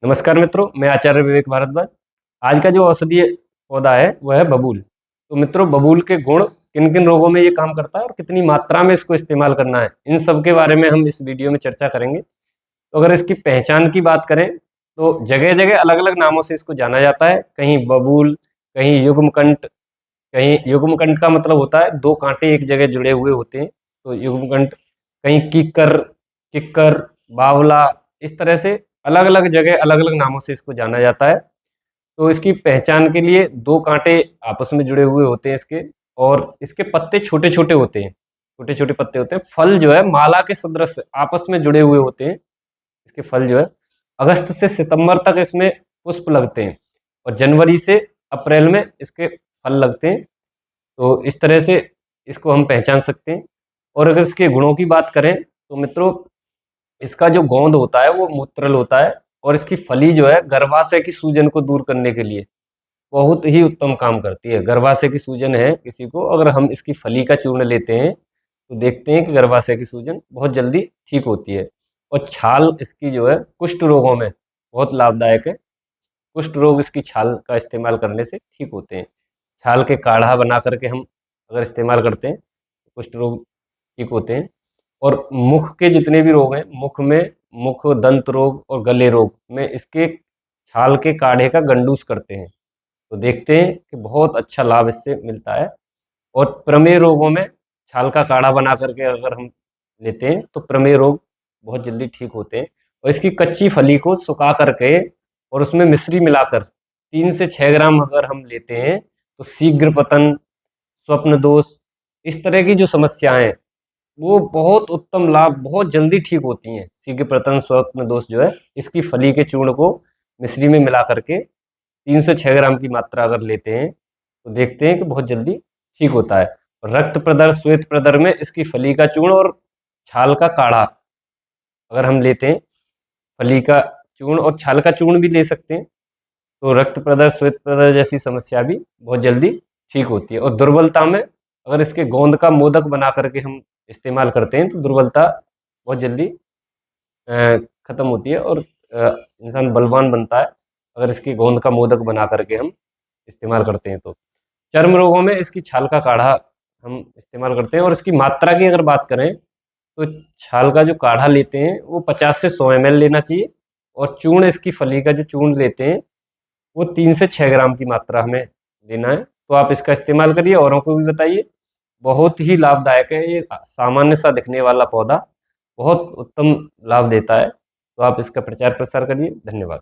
नमस्कार मित्रों, मैं आचार्य विवेक भारद्वाज। आज का जो औषधीय पौधा है वह है बबूल। तो मित्रों, बबूल के गुण किन किन रोगों में ये काम करता है और कितनी मात्रा में इसको इस्तेमाल करना है, इन सब के बारे में हम इस वीडियो में चर्चा करेंगे। तो अगर इसकी पहचान की बात करें तो जगह जगह अलग अलग नामों से इसको जाना जाता है। कहीं बबूल, कहीं युग्मकंठ। कहीं युग्मकंठ का मतलब होता है दो कांटे एक जगह जुड़े हुए होते हैं, तो युग्मकंठ। कहीं किक्कर, किक्कर, बावला, इस तरह से अलग अलग जगह अलग अलग नामों से इसको जाना जाता है। तो इसकी पहचान के लिए दो कांटे आपस में जुड़े हुए होते हैं इसके, और इसके पत्ते छोटे छोटे होते हैं, छोटे छोटे पत्ते होते हैं। फल जो है माला के सदृश आपस में जुड़े हुए होते हैं। इसके फल जो है अगस्त से सितंबर तक इसमें पुष्प लगते हैं, और जनवरी से अप्रैल में इसके फल लगते हैं। तो इस तरह से इसको हम पहचान सकते हैं। और अगर इसके गुणों की बात करें तो मित्रों, इसका जो गोंद होता है वो मूत्रल होता है, और इसकी फली जो है गर्भाशय की सूजन को दूर करने के लिए बहुत ही उत्तम काम करती है। गर्भाशय की सूजन है किसी को, अगर हम इसकी फली का चूर्ण लेते हैं तो देखते हैं कि गर्भाशय की सूजन बहुत जल्दी ठीक होती है। और छाल इसकी जो है कुष्ठ रोगों में बहुत लाभदायक है। कुष्ठ रोग इसकी छाल का इस्तेमाल करने से ठीक होते हैं। छाल के काढ़ा बना करके हम अगर इस्तेमाल करते हैं तो कुष्ठ रोग ठीक होते हैं। और मुख के जितने भी रोग हैं, मुख में, मुख दंत रोग और गले रोग में इसके छाल के काढ़े का गंडूस करते हैं। तो देखते हैं कि बहुत अच्छा लाभ इससे मिलता है। और प्रमेह रोगों में छाल का काढ़ा बना करके अगर हम लेते हैं तो प्रमेह रोग बहुत जल्दी ठीक होते हैं। और इसकी कच्ची फली को सुखा करके और उसमें मिश्री मिलाकर 3 से 6 ग्राम अगर हम लेते हैं तो शीघ्र पतन, स्वप्न दोष, इस तरह की जो समस्याएं हैं वो बहुत उत्तम लाभ बहुत जल्दी ठीक होती हैं। शीघ्र पतन, स्वप्न दोष जो है इसकी फली के चूर्ण को मिश्री में मिला करके 3 से 6 ग्राम की मात्रा अगर लेते हैं तो देखते हैं कि बहुत जल्दी ठीक होता है। और रक्त प्रदर, श्वेत प्रदर में इसकी फली का चूर्ण और छाल का काढ़ा अगर हम लेते हैं, फली का चूर्ण और छाल का चूर्ण भी ले सकते हैं, तो रक्त प्रदर, श्वेत प्रदर जैसी समस्या भी बहुत जल्दी ठीक होती है। और दुर्बलता में अगर इसके गोंद का मोदक बना करके हम इस्तेमाल करते हैं तो दुर्बलता बहुत जल्दी खत्म होती है, और इंसान बलवान बनता है अगर इसकी गोंद का मोदक बना करके हम इस्तेमाल करते हैं तो। चर्म रोगों में इसकी छाल का काढ़ा हम इस्तेमाल करते हैं। और इसकी मात्रा की अगर बात करें तो छाल का जो काढ़ा लेते हैं वो 50 से 100 ml लेना चाहिए, और चूर्ण, इसकी फली का जो चूर्ण लेते हैं वो 3 से 6 ग्राम की मात्रा हमें लेना है। तो आप इसका इस्तेमाल करिए, औरों को भी बताइए। बहुत ही लाभदायक है ये। सामान्य सा दिखने वाला पौधा बहुत उत्तम लाभ देता है। तो आप इसका प्रचार प्रसार करिए। धन्यवाद।